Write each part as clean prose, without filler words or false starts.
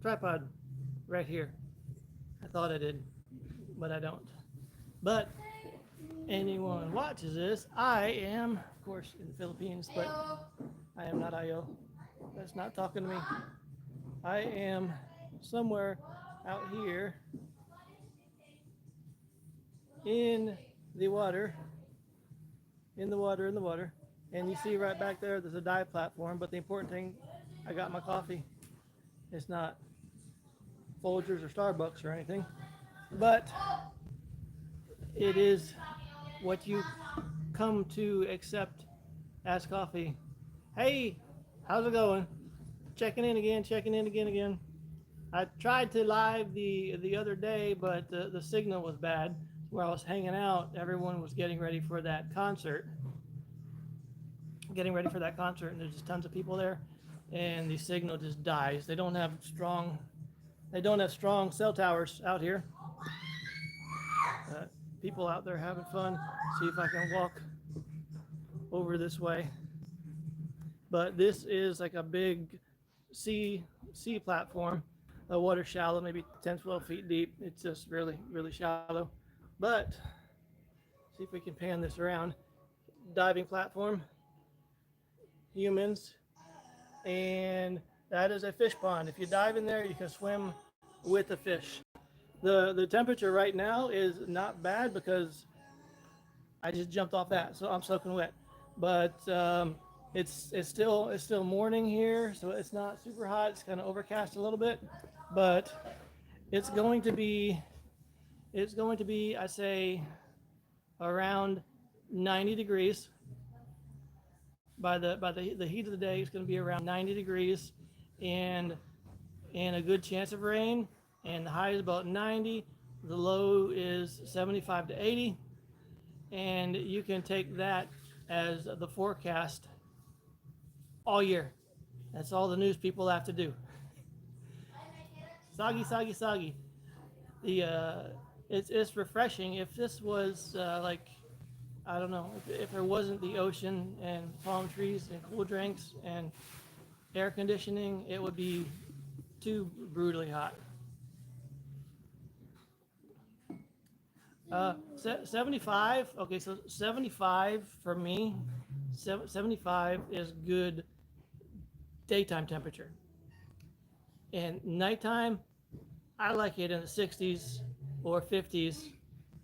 tripod right here. I thought I did, but I don't. But anyone watches this, I am, of course, in the Philippines, but I am not IO. That's not talking to me. I am somewhere out here in the water, in the water. And you see right back there, there's a dive platform. But the important thing, I got my coffee. It's not Folgers or Starbucks or anything, but it is what you come to accept as coffee. Hey, how's it going? Checking in again, checking in again. I tried to live the other day, but the signal was bad. Where I was hanging out, everyone was getting ready for that concert, and there's just tons of people there, and the signal just dies. They don't have strong cell towers out here. Uh, People out there having fun. See if I can walk over this way. But this is like a big sea platform. The water's shallow, maybe 10, 12 feet deep. It's just really, really shallow. But see if we can pan this around. Diving platform, humans, and that is a fish pond. If you dive in there, you can swim with the fish. The temperature right now is not bad because I just jumped off that, so I'm soaking wet. But it's still morning here, so it's not super hot. It's kind of overcast a little bit, but it's going to be I say around 90 degrees by the heat of the day. It's going to be around 90 degrees, and a good chance of rain. And the high is about 90. The low is 75 to 80, and you can take that as the forecast all year. That's all the news people have to do. Soggy, soggy, soggy. The it's refreshing. If this was like I don't know, if there wasn't the ocean and palm trees and cool drinks and air conditioning, it would be too brutally hot. 75. Okay, so 75 for me. 75 is good daytime temperature. And nighttime, I like it in the 60s or 50s.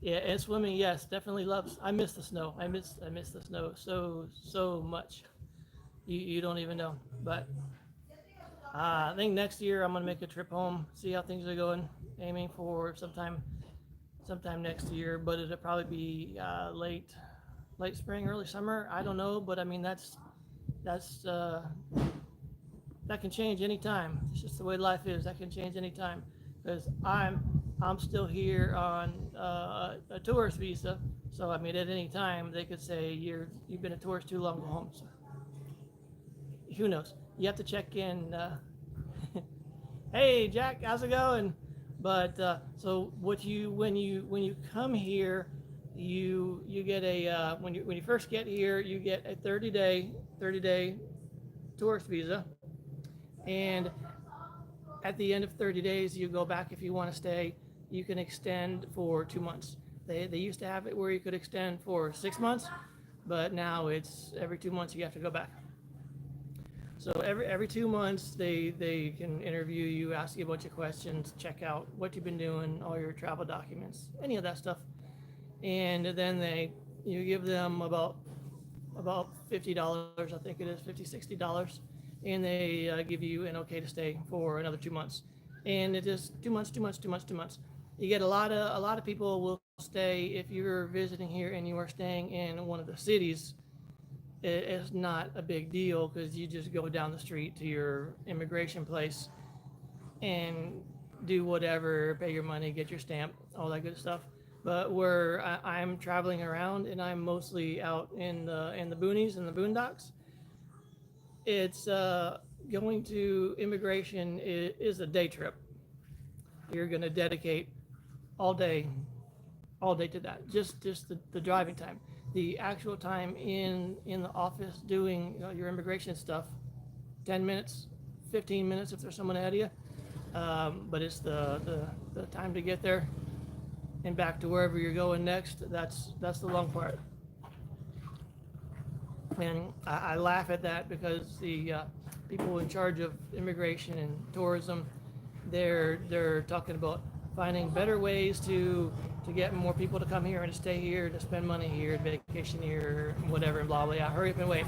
Yeah, and swimming, yes, definitely loves. I miss the snow. I miss the snow so much. You don't even know. But I think next year I'm gonna make a trip home, see how things are going. Aiming for sometime next year, but it'll probably be late spring, early summer. I don't know, but I mean that's that can change anytime. It's just the way life is. That can change anytime because I'm still here on a tourist visa. So I mean, at any time they could say you've been a tourist too long, go home. So who knows? You have to check in. Hey Jack, how's it going? But so what you when you come here, you get a when you first get here, you get a 30-day tourist visa, and at the end of 30 days, you go back if you want to stay. You can extend for 2 months. They used to have it where you could extend for 6 months, but now it's every 2 months you have to go back. So every 2 months they can interview you, ask you a bunch of questions, check out what you've been doing, all your travel documents, any of that stuff, and then you give them about $50, I think it is $50, $60, and they give you an okay to stay for another 2 months, and it is 2 months, 2 months, 2 months, 2 months. You get a lot of people will stay if you're visiting here and you are staying in one of the cities. It's not a big deal because you just go down the street to your immigration place and do whatever, pay your money, get your stamp, all that good stuff. But where I'm traveling around and I'm mostly out in the boonies and the boondocks, it's going to immigration is a day trip. You're going to dedicate all day all day to that. Just the driving time, the actual time in the office doing your immigration stuff, 10 minutes, 15 minutes if there's someone ahead of you. But it's the time to get there and back to wherever you're going next. That's the long part. And I laugh at that because the people in charge of immigration and tourism, they're talking about finding better ways to get more people to come here and to stay here, to spend money here, vacation here, whatever, and blah blah. Yeah, hurry up and wait.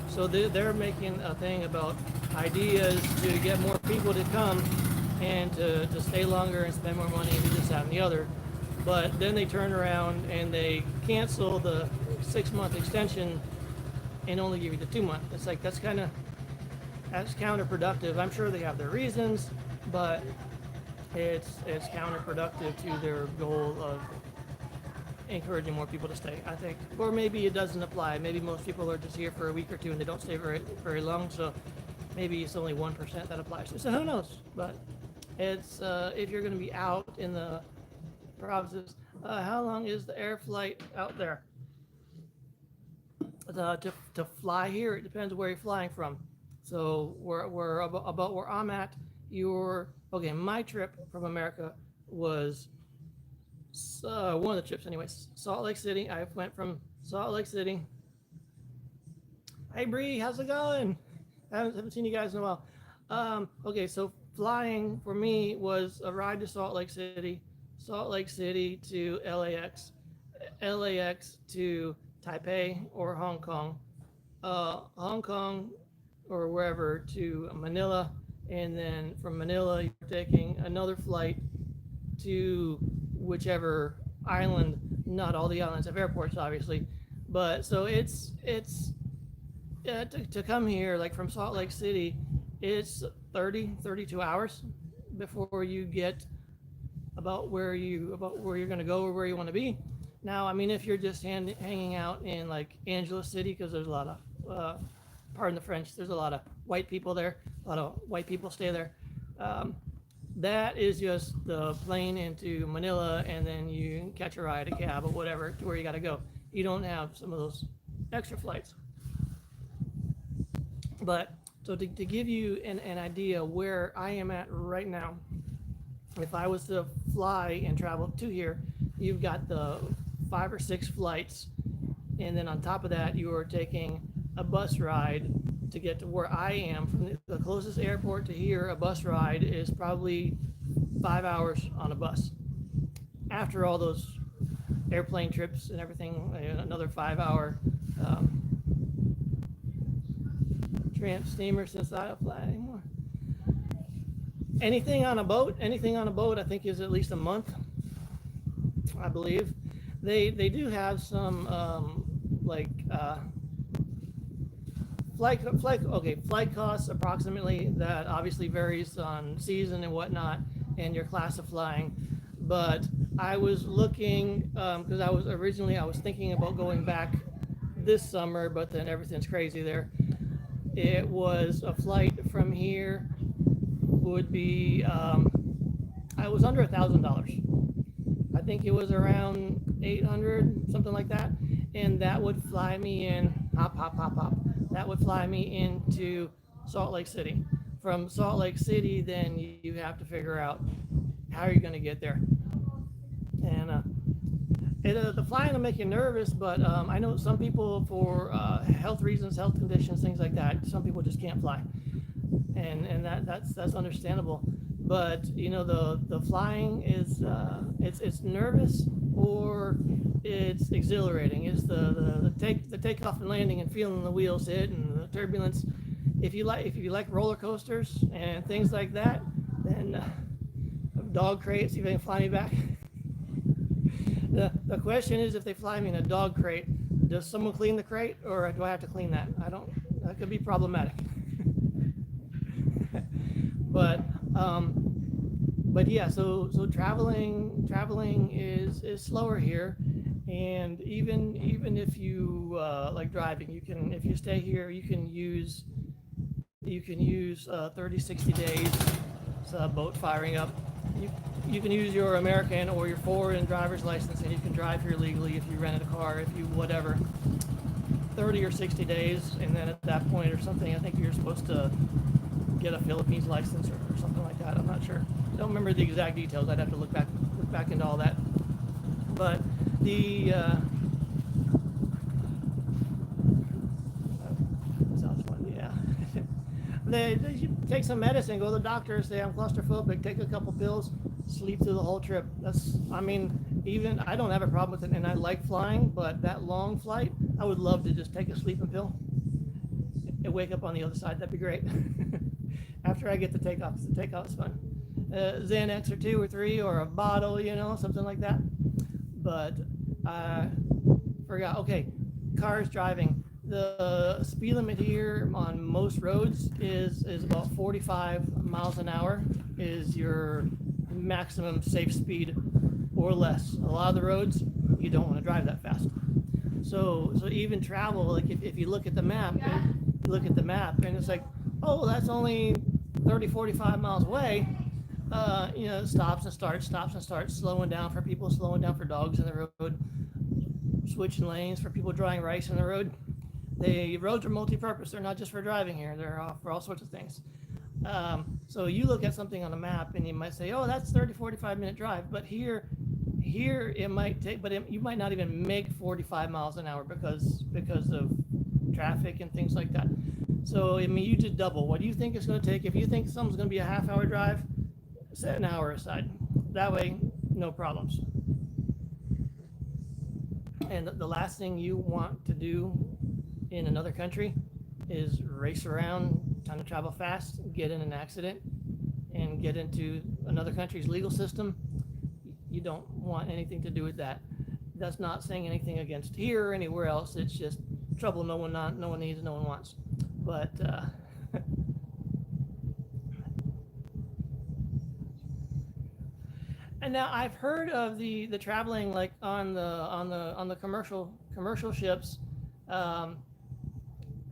So they're making a thing about ideas to get more people to come and to stay longer and spend more money and do this, that, and the other. But then they turn around and they cancel the 6 month extension and only give you the 2 month. It's like that's counterproductive. I'm sure they have their reasons, but it's counterproductive to their goal of encouraging more people to stay, I think. Or maybe it doesn't apply. Maybe most people are just here for a week or two and they don't stay very long. So maybe it's only 1% that applies to. So who knows? But it's if you're going to be out in the provinces, how long is the air flight out there? To fly here, it depends where you're flying from. So we're about where I'm at. My trip from America was one of the trips, anyways. Salt Lake City. I went from Salt Lake City. Hey Bree, how's it going? I haven't seen you guys in a while. Okay, so flying for me was a ride to Salt Lake City, Salt Lake City to LAX, LAX to Taipei or Hong Kong, Hong Kong or wherever to Manila, and then from Manila you're taking another flight to whichever island. Not all the islands have airports, obviously, but so it's to come here, like from Salt Lake City, it's 32 hours before you get about where you're going to go or where you want to be. Now, I mean, if you're just hanging out in like Angeles City, because there's a lot of, pardon the French, there's a lot of white people there, a lot of white people stay there. That is just the plane into Manila, and then you catch a ride, a cab, or whatever to where you got to go. You don't have some of those extra flights. But so to give you an idea where I am at right now, if I was to fly and travel to here, you've got the 5 or 6 flights, and then on top of that, you are taking a bus ride to get to where I am. From the closest airport to here, a bus ride is probably 5 hours on a bus. After all those airplane trips and everything, another 5 hour tramp steamer, since I don't fly anymore. Anything on a boat, I think is at least a month, I believe. They do have some flight costs approximately. That obviously varies on season and whatnot and your class of flying. But I was looking because I was thinking about going back this summer, but then everything's crazy there. It was a flight from here would be I was under $1,000. I think it was around 800, something like that, and that would fly me in hop. That would fly me into Salt Lake City. From Salt Lake City, then you have to figure out how you're going to get there. And the flying will make you nervous, but I know some people for health reasons, health conditions, things like that. Some people just can't fly, and that's understandable. But you know, the flying is it's nervous or it's exhilarating. It's the takeoff and landing and feeling the wheels hit and the turbulence. If you like roller coasters and things like that, then dog crate, see if they can fly me back. The question is, if they fly me in a dog crate, does someone clean the crate, or do I have to clean that? That could be problematic. But yeah, so traveling is slower here, and even if you like driving, if you stay here, you can use 30, 60 days boat firing up. You can use your American or your foreign driver's license, and you can drive here legally if you rented a car, if you whatever, 30 or 60 days, and then at that point or something, I think you're supposed to get a Philippines license or something like that. I'm not sure. I don't remember the exact details. I'd have to look back into all that. But the sounds fun, yeah. You take some medicine, go to the doctor, say I'm claustrophobic, take a couple pills, sleep through the whole trip. I mean, even I don't have a problem with it, and I like flying, but that long flight, I would love to just take a sleeping pill and wake up on the other side. That'd be great. After I get the takeoff, the takeoff is fun. Xanax or 2 or 3 or a bottle, something like that. But I forgot. Okay, cars driving. The speed limit here on most roads is about 45 miles an hour is your maximum safe speed or less. A lot of the roads, you don't want to drive that fast. So even travel, like if you look at the map, and it's like, oh, that's only 30, 45 miles away. Stops and starts, slowing down for people, slowing down for dogs in the road, switching lanes for people drying rice in the road. The roads are multi-purpose. They're not just for driving here. They're for all sorts of things. So you look at something on a map and you might say, oh, that's 30, 45-minute drive. But here it might take, you might not even make 45 miles an hour because of traffic and things like that. So, I mean, you just double. What do you think it's going to take? If you think something's going to be a half-hour drive, set an hour aside. That way, no problems. And the last thing you want to do in another country is race around, trying to travel fast, get in an accident, and get into another country's legal system. You don't want anything to do with that. That's not saying anything against here or anywhere else. It's just trouble no one needs, no one wants. But and now I've heard of the traveling like on the commercial ships,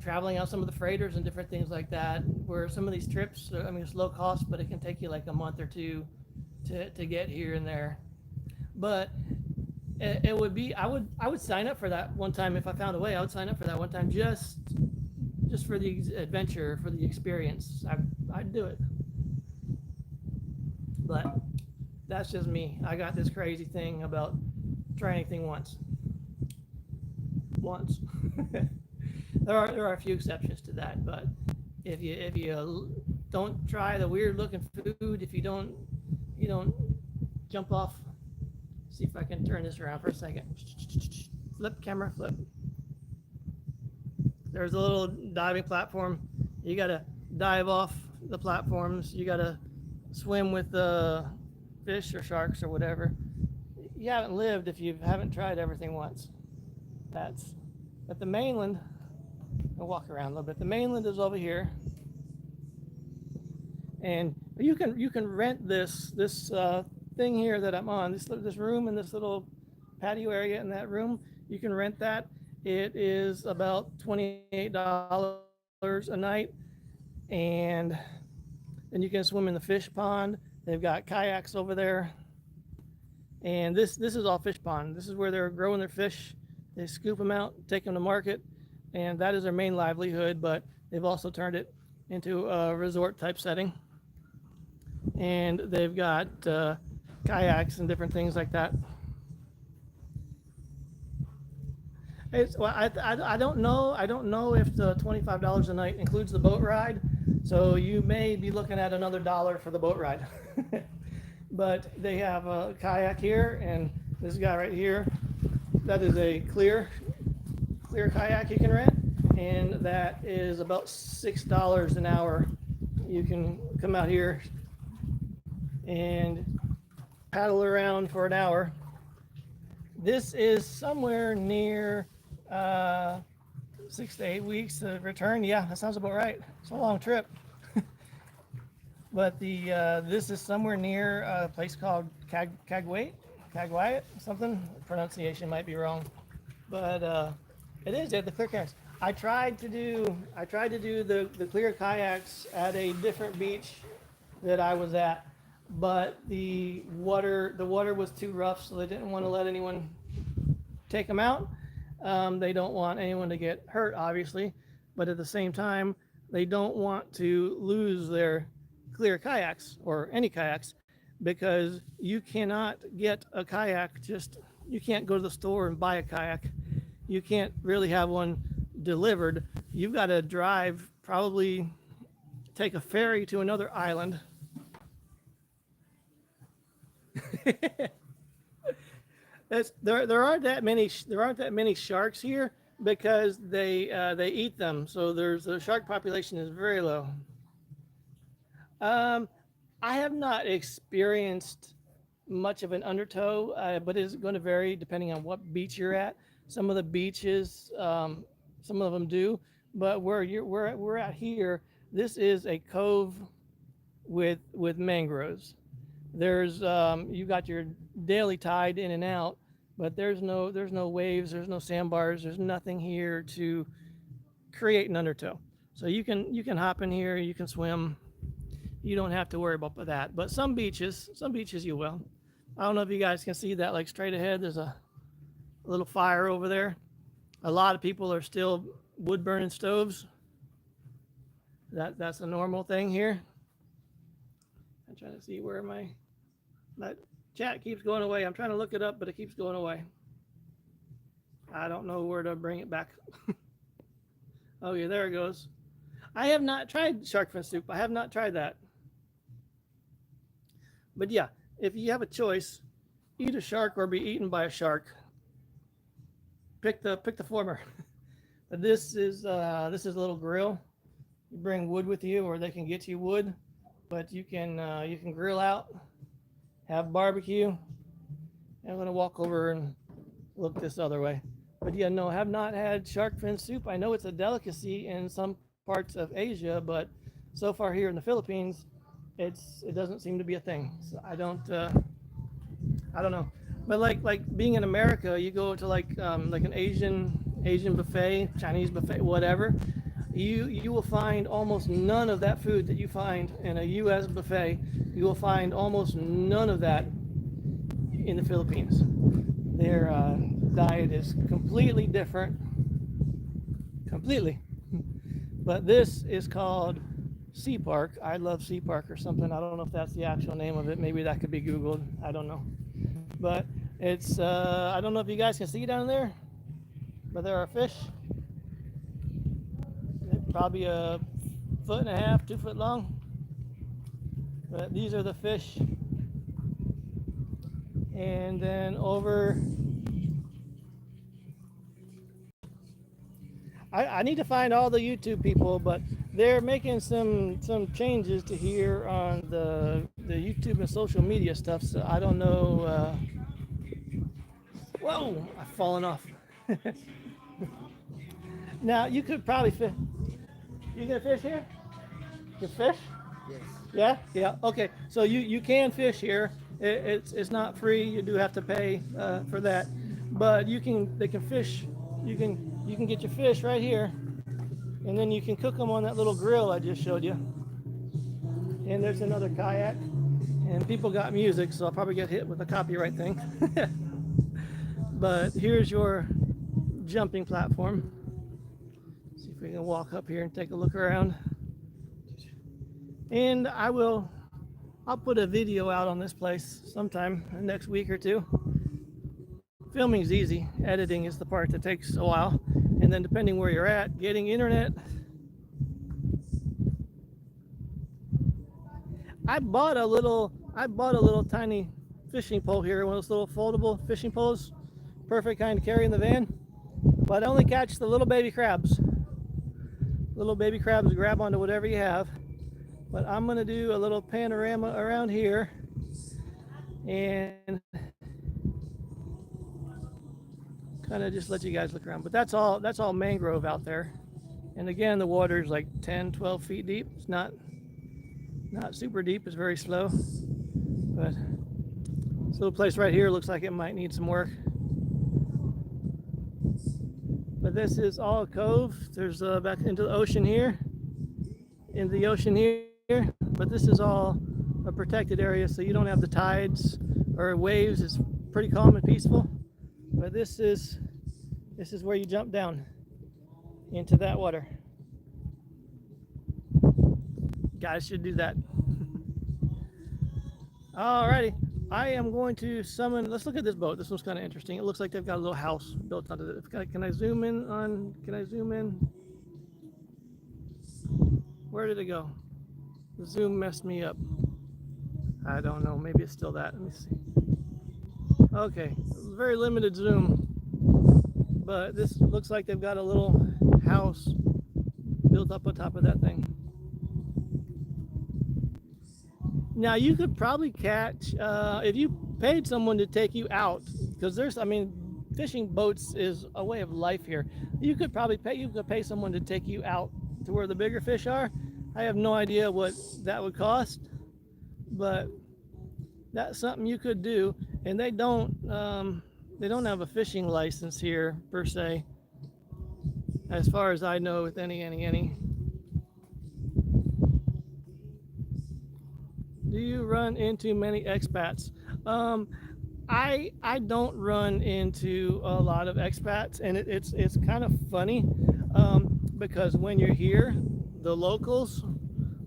traveling on some of the freighters and different things like that, where some of these trips, I mean, it's low cost, but it can take you like a month or two to get here and there. But it would be, I would sign up for that one time if I found a way. I would sign up for that one time just for the adventure, for the experience. I'd do it. But that's just me. I got this crazy thing about trying anything once. There are a few exceptions to that, but if you don't try the weird looking food, if you don't jump off. See if I can turn this around for a second. Flip, camera, flip. There's a little diving platform. You gotta dive off the platforms. You gotta swim with the fish or sharks or whatever. You haven't lived if you haven't tried everything once. That's at the mainland. I'll walk around a little bit. The mainland is over here, and you can rent this thing here that I'm on, this room and this little patio area in that room. You can rent that. It is about $28 a night, and then you can swim in the fish pond. They've got kayaks over there, and this is all fish pond. This is where they're growing their fish. They scoop them out, take them to market, and that is their main livelihood. But they've also turned it into a resort type setting, and they've got kayaks and different things like that. I don't know if the $25 a night includes the boat ride, so you may be looking at another $1 for the boat ride. But they have a kayak here, and this guy right here, that is a clear kayak you can rent, and that is about $6 an hour. You can come out here and paddle around for an hour. This is somewhere near 6 to 8 weeks to return. Yeah, that sounds about right. It's a long trip. But this is somewhere near a place called Cagwayat, something. Pronunciation might be wrong, but it is at the clear kayaks. I tried to do the clear kayaks at a different beach that I was at, but the water was too rough, so they didn't want to let anyone take them out. They don't want anyone to get hurt, obviously, but at the same time, they don't want to lose their clear kayaks or any kayaks because you cannot get a kayak just you can't go to the store and buy a kayak. You can't really have one delivered. You've got to drive, probably take a ferry to another island. There aren't that many sharks here because they eat them. So there's the shark population is very low. Um, I have not experienced much of an undertow, but it's going to vary depending on what beach you're at. Some of the beaches, some of them do, but we're at here, this is a cove with mangroves. There's you got your daily tide in and out, but there's no waves, there's no sandbars, there's nothing here to create an undertow. So you can hop in here, you can swim, you don't have to worry about that. But some beaches you will. I don't know if you guys can see that, like straight ahead. There's a little fire over there. A lot of people are still wood burning stoves. That's a normal thing here. I'm trying to see where that chat keeps going away. I'm trying to look it up, but it keeps going away. I don't know where to bring it back. Oh yeah, there it goes. I have not tried shark fin soup. I have not tried that. But yeah, if you have a choice, eat a shark or be eaten by a shark. Pick the former. But this is a little grill. You bring wood with you, or they can get you wood. But you can grill out, have barbecue. I'm gonna walk over and look this other way. But yeah, no, I have not had shark fin soup. I know it's a delicacy in some parts of Asia, but so far here in the Philippines, it doesn't seem to be a thing. So I don't know. But like being in America, you go to like an Asian buffet, Chinese buffet, whatever. You will find almost none of that food that you find in a U.S. buffet. You will find almost none of that in the Philippines. Their diet is completely different, completely. But this is called Sea Park. I love Sea Park or something. I don't know if that's the actual name of it. Maybe that could be Googled. I don't know. But it's I don't know if you guys can see down there, but there are fish. Probably a foot and a half, 2 foot long. But these are the fish. And then over, I need to find all the YouTube people, but they're making some changes to here on the YouTube and social media stuff. So I don't know. Whoa! I've fallen off. Now you could probably fish. You gonna fish here? You fish? Yes. Yeah, yeah. Okay, so you can fish here. It's not free. You do have to pay for that, but they can fish. You can get your fish right here, and then you can cook them on that little grill I just showed you. And there's another kayak, and people got music, so I'll probably get hit with a copyright thing. But here's your jumping platform. See if we can walk up here and take a look around. And I'll put a video out on this place sometime next week or two. Filming is easy. Editing is the part that takes a while. And then depending where you're at, getting internet. I bought a little tiny fishing pole here, one of those little foldable fishing poles. Perfect kind to carry in the van. But I only catch the little baby crabs. Little baby crabs grab onto whatever you have. But I'm gonna do a little panorama around here and kind of just let you guys look around. But that's all mangrove out there. And again, the water is like 10, 12 feet deep. It's not super deep, it's very slow. But this little place right here looks like it might need some work. But this is all a cove. There's back into the ocean here. But this is all a protected area, so you don't have the tides or waves. It's pretty calm and peaceful. But this is where you jump down into that water. Guys should do that. Alrighty. I am going to summon. Let's look at this boat. This one's kind of interesting. It looks like they've got a little house built onto it. Can I zoom in on? Can I zoom in? Where did it go? The zoom messed me up. I don't know. Maybe it's still that. Let me see. Okay, very limited zoom. But this looks like they've got a little house built up on top of that thing. Now you could probably catch if you paid someone to take you out, because I mean, fishing boats is a way of life here. You could pay someone to take you out to where the bigger fish are. I have no idea what that would cost, but that's something you could do. And they don't have a fishing license here per se, as far as I know, with any. Do you run into many expats? I don't run into a lot of expats, and it's kind of funny because when you're here, the locals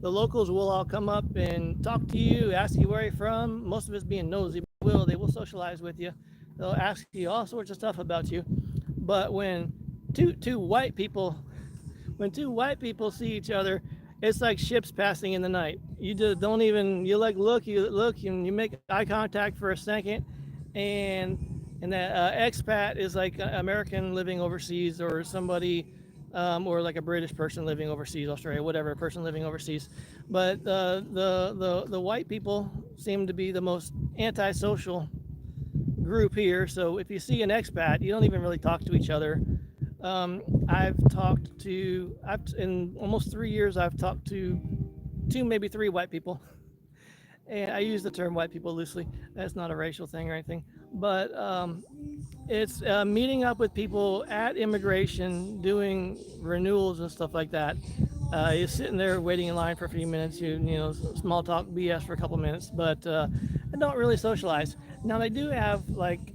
will all come up and talk to you, ask you where you're from. Most of it's being nosy, but they will socialize with you. They'll ask you all sorts of stuff about you. But when two white people see each other, it's like ships passing in the night. You just don't even, you look and you make eye contact for a second, and that expat is like an American living overseas, or somebody, or like a British person living overseas, Australia, whatever, a person living overseas. But the white people seem to be the most antisocial group here. So if you see an expat, you don't even really talk to each other. In almost 3 years, I've talked to 2, maybe 3 white people. And I use the term white people loosely. That's not a racial thing or anything. But it's meeting up with people at immigration, doing renewals and stuff like that. You're sitting there waiting in line for a few minutes, small talk BS for a couple minutes, but I don't really socialize. Now, they do have like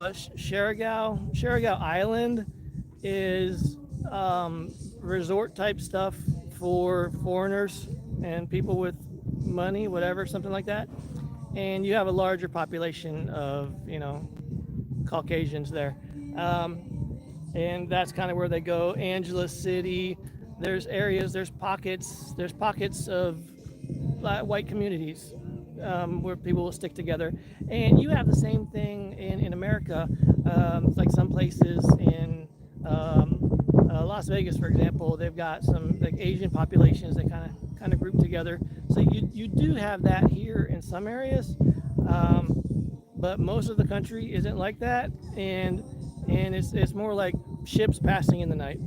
Sherigao Island is resort type stuff for foreigners and people with money, whatever, something like that. And you have a larger population of, Caucasians there. And that's kind of where they go. Angela City, there's pockets of white communities where people will stick together. And you have the same thing in America. Like some places in Las Vegas, for example, they've got some like Asian populations that kind of group together. So you do have that here in some areas, but most of the country isn't like that, and it's more like ships passing in the night.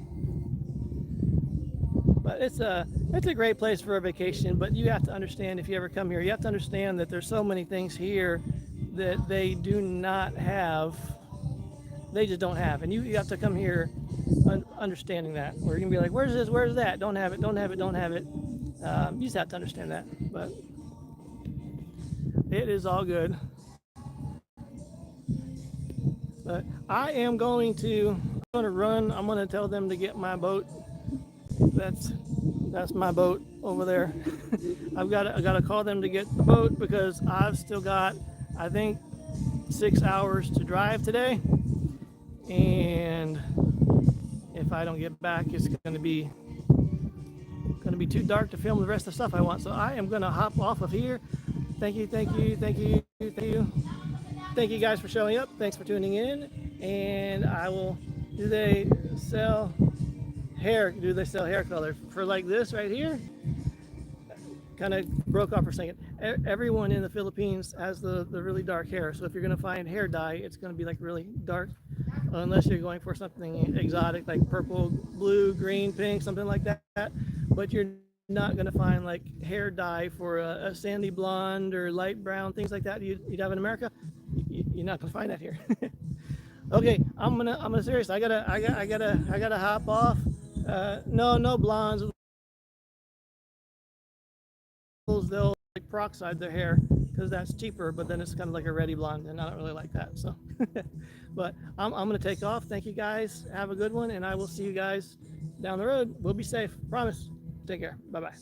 But it's a great place for a vacation. But you have to understand, if you ever come here, you have to understand that there's so many things here that they do not have. They just don't have, and you have to come here understanding that. Or you're gonna be like, where's this, where's that, don't have it. You just have to understand that, but it is all good. But I am going to run. I'm going to tell them to get my boat. That's my boat over there. I got to call them to get the boat, because I've still got, I think, 6 hours to drive today, and if I don't get back, it's going to be too dark to film the rest of the stuff I want. So I am going to hop off of here. Thank you guys for showing up. Thanks for tuning in. And I will, do they sell hair color for like this right here? Kind of broke off for a second. Everyone in the Philippines has the really dark hair. So if you're going to find hair dye, it's going to be like really dark, unless you're going for something exotic like purple, blue, green, pink, something like that. But you're not going to find like hair dye for a sandy blonde or light brown, things like that you'd have in America. You're not going to find that here. Okay, I'm gonna serious. I gotta hop off. No blondes. They'll like peroxide their hair because that's cheaper, but then it's kind of like a ready blonde, and I don't really like that. So, but I'm gonna take off. Thank you guys. Have a good one, and I will see you guys down the road. We'll be safe. Promise. Take care. Bye bye.